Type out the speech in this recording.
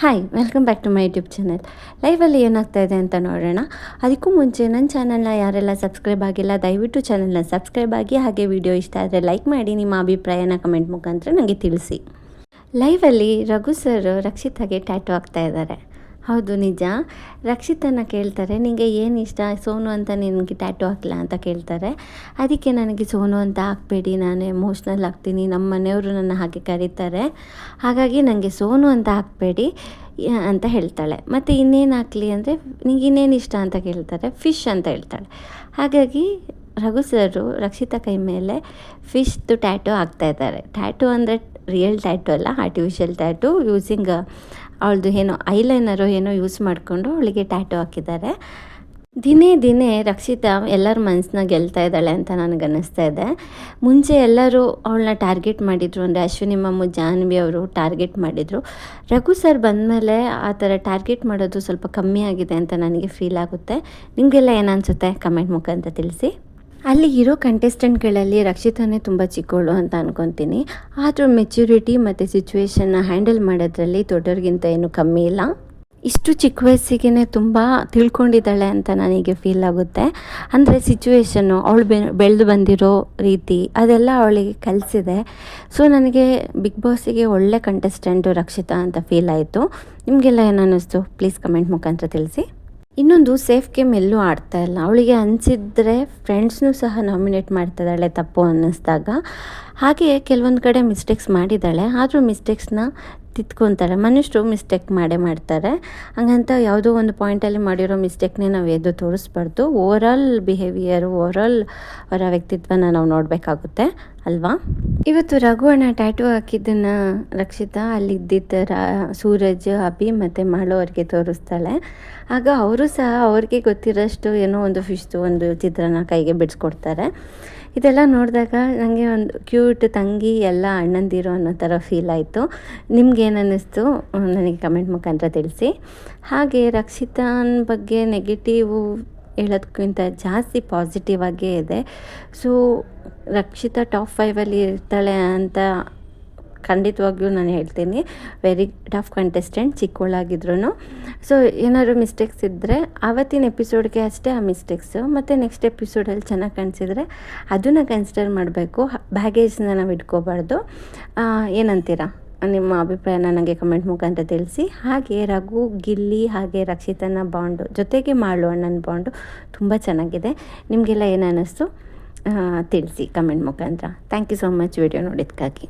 Hi welcome back to my YouTube channel. ಲೈವಲ್ಲಿ ಏನಾಗ್ತಾ ಇದೆ ಅಂತ ನೋಡೋಣ. ಅದಕ್ಕೂ ಮುಂಚೆ ನನ್ನ ಚಾನಲ್ನ ಯಾರೆಲ್ಲ ಸಬ್ಸ್ಕ್ರೈಬ್ ಆಗಿಲ್ಲ ದಯವಿಟ್ಟು ಚಾನಲ್ನ ಸಬ್ಸ್ಕ್ರೈಬ್ ಆಗಿ, ಹಾಗೆ ವಿಡಿಯೋ ಇಷ್ಟ ಆದರೆ ಲೈಕ್ ಮಾಡಿ, ನಿಮ್ಮ ಅಭಿಪ್ರಾಯನ ಕಮೆಂಟ್ ಮುಖಾಂತರ ನನಗೆ ತಿಳಿಸಿ. ಲೈವಲ್ಲಿ ರಘು ಸರ್ ರಕ್ಷಿತಾಗೆ ಟ್ಯಾಟು ಆಗ್ತಾ ಇದ್ದಾರೆ. ಹೌದು ನಿಜ. ರಕ್ಷಿತನ ಕೇಳ್ತಾರೆ, ನಿನಗೆ ಏನು ಇಷ್ಟ, ಸೋನು ಅಂತ ನಿನಗೆ ಟ್ಯಾಟು ಹಾಕಲ್ಲ ಅಂತ ಕೇಳ್ತಾರೆ. ಅದಕ್ಕೆ ನನಗೆ ಸೋನು ಅಂತ ಹಾಕಬೇಡಿ, ನಾನು ಎಮೋಷ್ನಲ್ ಆಗ್ತೀನಿ, ನಮ್ಮ ಮನೆಯವರು ನನ್ನ ಹಾಗೆ ಕರೀತಾರೆ, ಹಾಗಾಗಿ ನನಗೆ ಸೋನು ಅಂತ ಹಾಕಬೇಡಿ ಅಂತ ಹೇಳ್ತಾಳೆ. ಮತ್ತು ಇನ್ನೇನು ಹಾಕಲಿ ಅಂದರೆ, ನಿಂಗೆ ಇನ್ನೇನು ಇಷ್ಟ ಅಂತ ಕೇಳ್ತಾರೆ. ಫಿಶ್ ಅಂತ ಹೇಳ್ತಾಳೆ. ಹಾಗಾಗಿ ರಘು ಸರು ರಕ್ಷಿತಾ ಕೈ ಮೇಲೆ ಫಿಶ್ದು ಟ್ಯಾಟು ಹಾಕ್ತಾಯಿದ್ದಾರೆ. ಟ್ಯಾಟು ಅಂದರೆ ರಿಯಲ್ ಟ್ಯಾಟು ಅಲ್ಲ, ಆರ್ಟಿಫಿಷಿಯಲ್ ಟ್ಯಾಟು ಯೂಸಿಂಗ್ ಅವಳದು ಏನೋ ಐಲೈನರು ಏನೋ ಯೂಸ್ ಮಾಡಿಕೊಂಡು ಅವಳಿಗೆ ಟ್ಯಾಟು ಹಾಕಿದ್ದಾರೆ. ದಿನೇ ದಿನೇ ರಕ್ಷಿತಾ ಎಲ್ಲರ ಮನಸ್ಸನ್ನ ಗೆಲ್ತಾ ಇದ್ದಾಳೆ ಅಂತ ನನಗನ್ನಿಸ್ತಾ ಇದೆ. ಮುಂಚೆ ಎಲ್ಲರೂ ಅವಳನ್ನ ಟಾರ್ಗೆಟ್ ಮಾಡಿದರು, ಅಂದರೆ ಅಶ್ವಿನಿ ಮಾಮು, ಜಾಹ್ನವಿ ಅವರು ಟಾರ್ಗೆಟ್ ಮಾಡಿದರು. ರಘು ಸರ್ ಬಂದಮೇಲೆ ಆ ಥರ ಟಾರ್ಗೆಟ್ ಮಾಡೋದು ಸ್ವಲ್ಪ ಕಮ್ಮಿ ಆಗಿದೆ ಅಂತ ನನಗೆ ಫೀಲ್ ಆಗುತ್ತೆ. ನಿಮಗೆಲ್ಲ ಏನನ್ಸುತ್ತೆ ಕಮೆಂಟ್ ಮುಖಾಂತರ ತಿಳಿಸಿ. ಅಲ್ಲಿ ಇರೋ ಕಂಟೆಸ್ಟೆಂಟ್ಗಳಲ್ಲಿ ರಕ್ಷಿತಾನೇ ತುಂಬ ಚಿಕ್ಕವಳು ಅಂತ ಅನ್ಕೊತೀನಿ. ಆದರೂ ಮೆಚ್ಯೂರಿಟಿ ಮತ್ತು ಸಿಚುವೇಶನ್ನ ಹ್ಯಾಂಡಲ್ ಮಾಡೋದ್ರಲ್ಲಿ ದೊಡ್ಡವ್ರಿಗಿಂತ ಏನು ಕಮ್ಮಿ ಇಲ್ಲ. ಇಷ್ಟು ಚಿಕ್ಕ ವಯಸ್ಸಿಗೆ ತುಂಬ ತಿಳ್ಕೊಂಡಿದ್ದಾಳೆ ಅಂತ ನನಗೆ ಫೀಲ್ ಆಗುತ್ತೆ. ಅಂದರೆ ಸಿಚುವೇಶನ್ನು ಅವಳು ಬೆಳೆದು ಬಂದಿರೋ ರೀತಿ ಅದೆಲ್ಲ ಅವಳಿಗೆ ಕಲಿಸಿದೆ. ಸೊ ನನಗೆ ಬಿಗ್ ಬಾಸಿಗೆ ಒಳ್ಳೆ ಕಂಟೆಸ್ಟೆಂಟು ರಕ್ಷಿತಾ ಅಂತ ಫೀಲ್ ಆಯಿತು. ನಿಮಗೆಲ್ಲ ಏನು ಅನ್ನಿಸ್ತು ಪ್ಲೀಸ್ ಕಮೆಂಟ್ ಮುಖಾಂತರ ತಿಳಿಸಿ. ಇನ್ನೊಂದು, ಸೇಫ್ ಗೇಮ್ ಎಲ್ಲೂ ಆಡ್ತಾ ಇಲ್ಲ. ಅವಳಿಗೆ ಅನಿಸಿದ್ರೆ ಫ್ರೆಂಡ್ಸ್ನೂ ಸಹ ನಾಮಿನೇಟ್ ಮಾಡ್ತಿದ್ದಾಳೆ ತಪ್ಪು ಅನ್ನಿಸ್ದಾಗ. ಹಾಗೆ ಕೆಲವೊಂದು ಕಡೆ ಮಿಸ್ಟೇಕ್ಸ್ ಮಾಡಿದ್ದಾಳೆ, ಆದರೂ ಮಿಸ್ಟೇಕ್ಸ್ನ ತಿದ್ಕೊತಾರೆ. ಮನುಷ್ಯರು ಮಿಸ್ಟೇಕ್ ಮಾಡ್ತಾರೆ. ಹಂಗಂತ ಯಾವುದೋ ಒಂದು ಪಾಯಿಂಟಲ್ಲಿ ಮಾಡಿರೋ ಮಿಸ್ಟೇಕ್ನೇ ನಾವು ಎದ್ದು ತೋರಿಸ್ಬಾರ್ದು. ಓವರಾಲ್ ಬಿಹೇವಿಯರು, ಓವರಾಲ್ ಅವರ ವ್ಯಕ್ತಿತ್ವನ ನಾವು ನೋಡಬೇಕಾಗುತ್ತೆ ಅಲ್ವಾ. ಇವತ್ತು ರಘು ಅಣ್ಣ ಟ್ಯಾಟೂ ಹಾಕಿದ್ದನ್ನು ರಕ್ಷಿತಾ ಅಲ್ಲಿದ್ದಿದ್ದ ಸೂರಜ್, ಅಭಿ ಮತ್ತು ಮಾಳು ಅವ್ರಿಗೆ ತೋರಿಸ್ತಾಳೆ. ಆಗ ಅವರು ಸಹ ಅವ್ರಿಗೆ ಗೊತ್ತಿರೋಷ್ಟು ಏನೋ ಒಂದು ಫಿಶ್ದು ಒಂದು ಚಿತ್ರನ ಕೈಗೆ ಬಿಡಿಸ್ಕೊಡ್ತಾರೆ. ಇದೆಲ್ಲ ನೋಡಿದಾಗ ನನಗೆ ಒಂದು ಕ್ಯೂಟ್ ತಂಗಿ ಎಲ್ಲ ಅಣ್ಣಂದಿರು ಅನ್ನೋ ಥರ ಫೀಲ್ ಆಯಿತು. ನಿಮ್ಗೇನು ಅನ್ನಿಸ್ತು ನನಗೆ ಕಮೆಂಟ್ ಮುಖಾಂತರ ತಿಳಿಸಿ. ಹಾಗೆ ರಕ್ಷಿತಾನ್ ಬಗ್ಗೆ ನೆಗೆಟಿವು ಹೇಳೋದಕ್ಕಿಂತ ಜಾಸ್ತಿ ಪಾಸಿಟಿವ್ ಆಗೇ ಇದೆ. ಸೊ ರಕ್ಷಿತಾ ಟಾಪ್ 5ಅಲ್ಲಿ ಇರ್ತಾಳೆ ಅಂತ ಖಂಡಿತವಾಗ್ಲೂ ನಾನು ಹೇಳ್ತೀನಿ. ವೆರಿ ಟಫ್ ಕಂಟೆಸ್ಟೆಂಟ್ ಚಿಕ್ಕವಳಾಗಿದ್ರು. ಸೊ ಏನಾದ್ರು ಮಿಸ್ಟೇಕ್ಸ್ ಇದ್ದರೆ ಆವತ್ತಿನ ಎಪಿಸೋಡ್ಗೆ ಅಷ್ಟೇ ಆ ಮಿಸ್ಟೇಕ್ಸು, ಮತ್ತು ನೆಕ್ಸ್ಟ್ ಎಪಿಸೋಡಲ್ಲಿ ಚೆನ್ನಾಗಿ ಕಾಣಿಸಿದ್ರೆ ಅದನ್ನು ಕನ್ಸಿಡರ್ ಮಾಡಬೇಕು. ಬ್ಯಾಗೇಜ್ನ ನಾವು ಇಟ್ಕೋಬಾರ್ದು. ಏನಂತೀರಾ? ನಿಮ್ಮ ಅಭಿಪ್ರಾಯನ ನನಗೆ ಕಮೆಂಟ್ ಮುಖಾಂತರ ತಿಳಿಸಿ. ಹಾಗೆ ರಘು, ಗಿಲ್ಲಿ ಹಾಗೆ ರಕ್ಷಿತನ ಬಾಂಡು ಜೊತೆಗೆ ಮಾಳು ಅಣ್ಣನ ಬಾಂಡು ತುಂಬ ಚೆನ್ನಾಗಿದೆ. ನಿಮಗೆಲ್ಲ ಏನು ಅನ್ನಿಸ್ತು ತಿಳಿಸಿ ಕಮೆಂಟ್ ಮುಖಾಂತರ. Thank you so much video ನೋಡಿದ್ದಕ್ಕಾಗಿ.